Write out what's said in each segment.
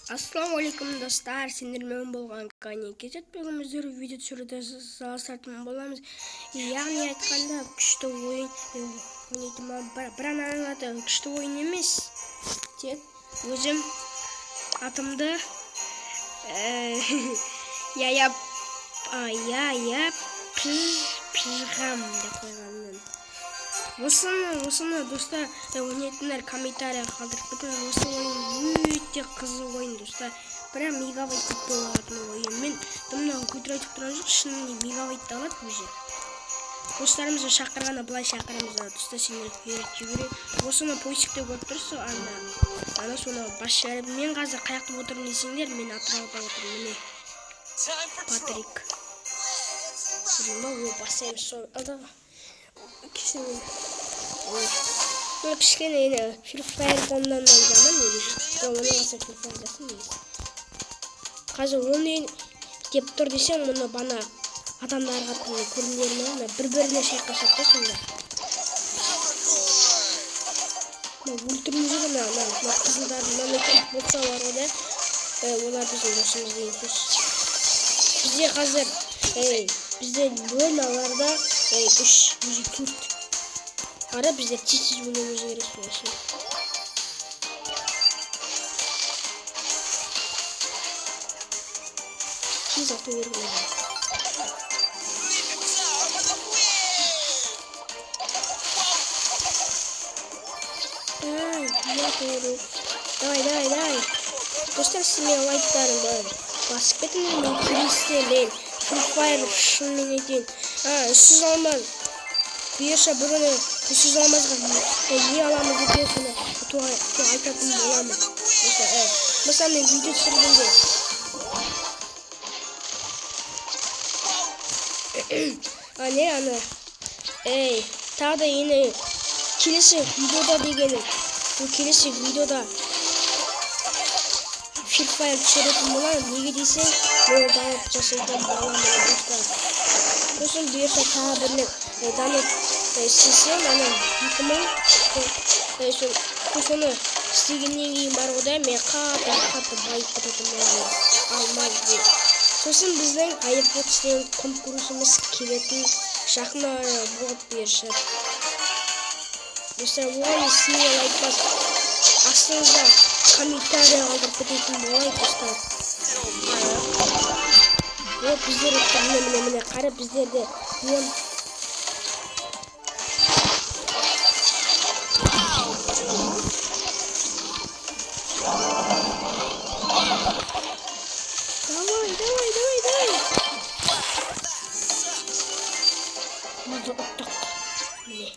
Ассалаумағалейкум достар, сендермен болған кәне кезет бүгін біздер видео түсіруді салыстыратын боламыз. Яғни айтқанда күшті ойын бір ананың аты күшті ойын емес, тек өзім атымды пижғам деп қойғанмын. Осыны достар ойнайтындар комментария қалдырып кетіңіз. Осы ойын өте қызық ойын достар. Бірақ мегабайт көп болатын ойын. Мен мынау көтір айтып тұрған жоқ, шынымен мегабайтты алады өзі. Достарымызды шақырғанда былай шақырамыз, достар сендер жүгіре. Осыны поисікте көріп тұрсыз, ана соны бас жарып. Мен қазір қаяқта отырмын десеңдер, мен Атырауда отырмын. Міне Патрик. Ол басайым сол. Кішкене Free Fire'дан жаман негізі. Оны алса Free Fire жасын негізі. Қазір оны деп тұр десең, мұны бана адамдарға көрінеріне бір-біріне шайқасады да сонда. Өлтірмей жүрген қызылдардың мемлекет болса бар ода, олар біздің досымыз деген сөз. Бізде қазір бізде ойналарда 3-4 ара біздер тез ойнауымыз керек болсын. Тез ату керек болсын. Давай. Достар, сізмен лайктарын бар. Басып кетіңіз, мен келесізден Free Fire шынымен етейін. Сіз алмаз. Бұйырша бүгіні сіз алмазға не аламыз екен соны айтатын боламын. Мысалы мен видео түсіргенде тағы да ені келесі видеода дегенім, бұл келесі видеода Free Fire түсіретін боламын. Неге дейсен, мен дайып жасайтын боламын достар. Сосын бұйырса тағы бірлік дайып істесем, 2000 соны істегеннен кейін бар ода мен қатты байып кететін боламын. Алмай деп. Сосын біздің айырпот деген конкурсымыз келетін жақын болып бұйырса. Достар, оған естіне лайк басып, астыңызда комментария қалдырып кететін болайық достар. Біздер міне қара біздерде Давай. Надо оттық. Міне.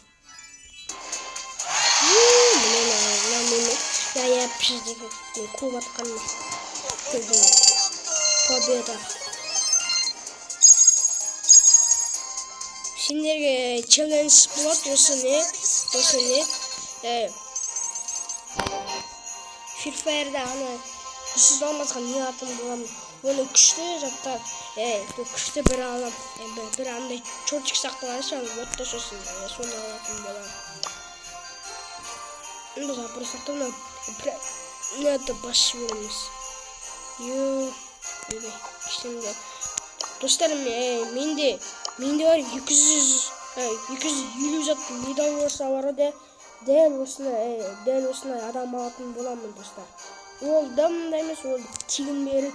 Я пиздеге көп атқанмын. Победа. Сендерге челлендж болады, осы не? Free Fire'да сіз алмазға не атым боламын. Оны күшті жаттар, күшті бір алам, бір андай чортик сақталады соң, отта сосын, соны алатын боламын. Біз апыр сақтауына нәді бас жібереміз. Ештемді. Достарым, менде бар 250 зат медал болса бар да, дәл осындай адам алатын боламын достар. Ол дамында емес, ол тегін беріп.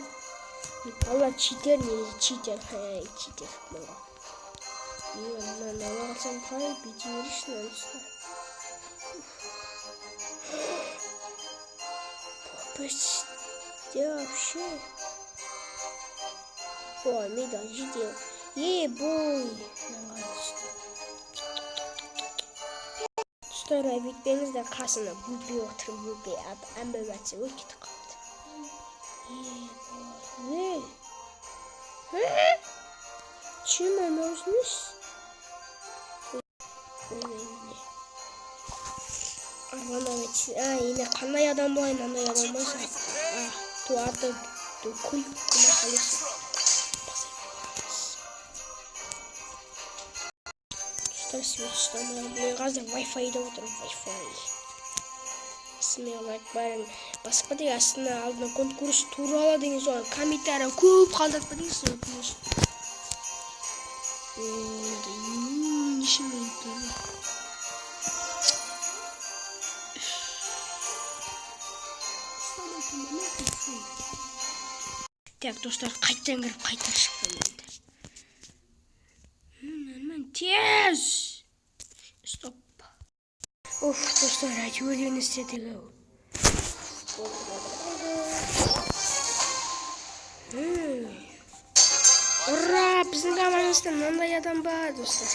Алла читер, негізі читер. Читер. Мынаны ала қалсам қалай бүйте берешін әністі. Попасте вообще. Ой, медаль жидел. Бой. Достар, бетпеңізді қасына бөпе отырып бөпе әмбі бәтсе ой кетіп қалды. Чем нужныс? Yine kanay adam var, kanay adam var. Tuarda kul kuma kalıyorsun. Dostlar, switch'ten ben gazda Wi-Fi'de oturup Wi-Fi. лайк барың басқа деген астына алдына конкурс туралы деген соң комментарий көп қалдыртпа дейсіз өтініш. Неше минут болды? Так, достар, қайтадан кіріп қайта шыққан енді. Тез! Стоп. Оф, достар, әйтеуір не істедік ау. Ура, біздің командамызда мынандай адам бар, достар.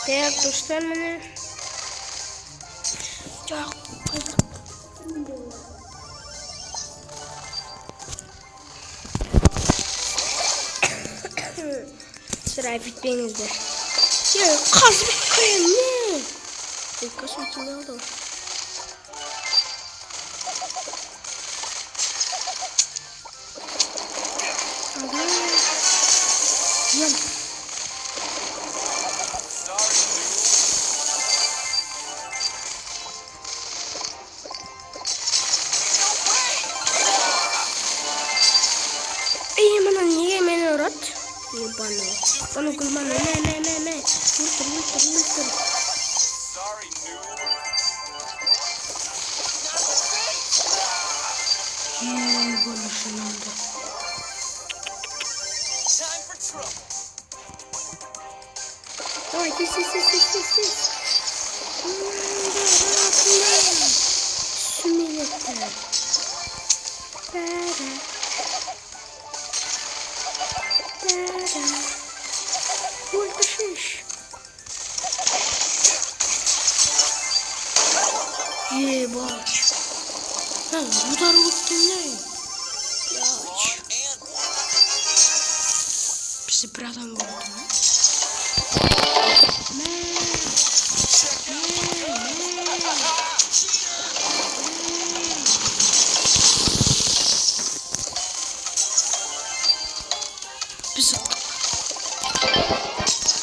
Так, достар, міне. Жоқ, қазір. Sıra bitmenizdir. Ya kazık koyun ne? Kasıntı ne oldu? Adam. Yan. Mana niye beni öğret? Ебаный. Бана гульмана, не. Ультр. Ебаный шинанда. Давай, тис. Сумелетта. Ультр. Ебать. Удар не. Яч. Псы братан болды.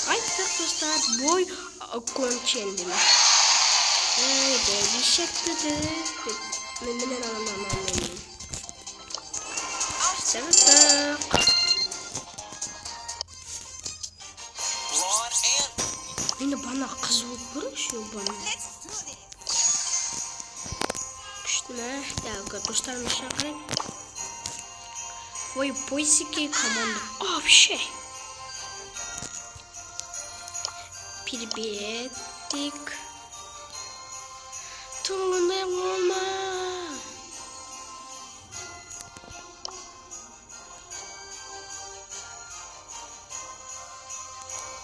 Айтық достар, бой окончен деме. Baby shark Мен. Стартақ. Мені бана қыз болып көріңші, бана. Күшті ме? Так, достарым шақырайын. Твой поиски команда. Вообще. Приветик. Тулме лома.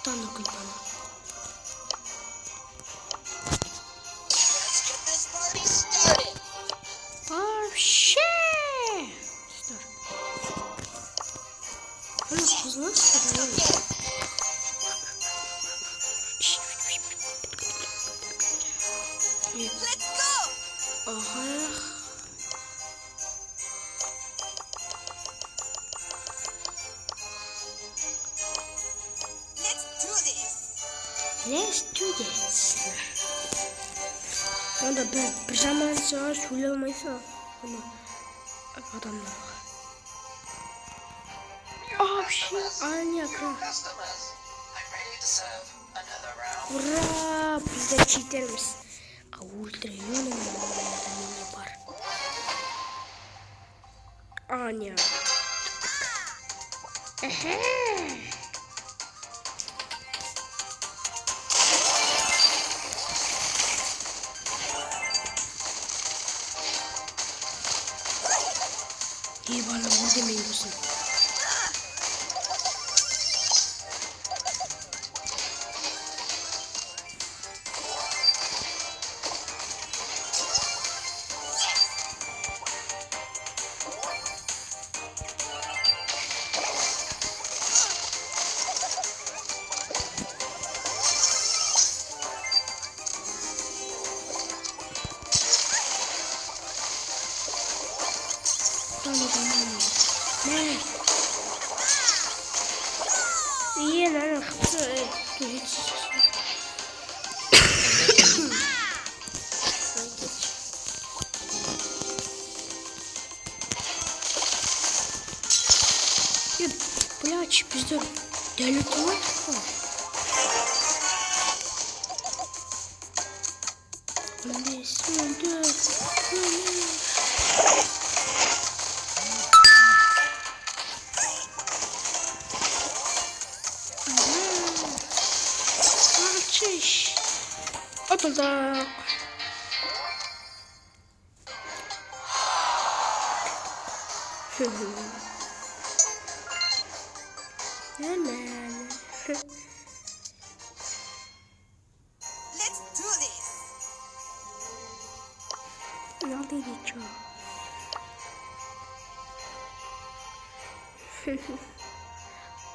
Тану кульпана. Вообще. Он узнал, что Let's go! Let's do this. Onda bir zaman sonra şöyle olmaysa ama adamlar. Aynı yakın. Ура! Biz de cheaterimiz. Ультра юный бар. Аня. Ебаный владимир Русын. Aynen hıpsı. Блядь, bizde devlet var. Açış. Atıldık. Hemen. Let's do this. Nerede geçiyor?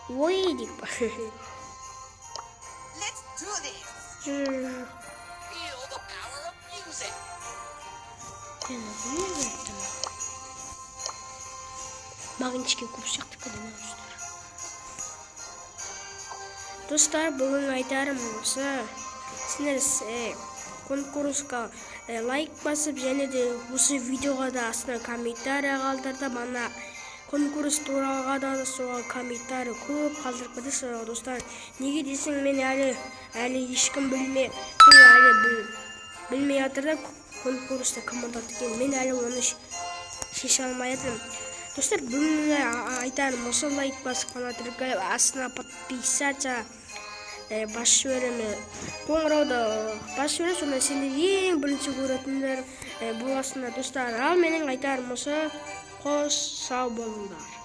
Войдик. Let's do this. Feel the power of music. Магнитичке купшақты кадана достар, бүгін айтарым осы. Сіздер конкурсқа лайк басып, және де осы видеоға да астына комментарий қалдырды. Мана конкурс туралы да соған комментарий көп қалдырып кетесіздер достар. Неге десең, мен әлі ешкім білмей жатыр да конкурста кім ұтады екенін. Мен әлі оны шеше алмай жатырмын. Достар, бүгін айтарым осы лайк басып, астына подписаться басып жіберемін. Қоңырауды басып жіберем, сонда сендер ең бірінші көретіндер боласыңдар достар. Ал менің айтарым осы, қос сау болыңдар.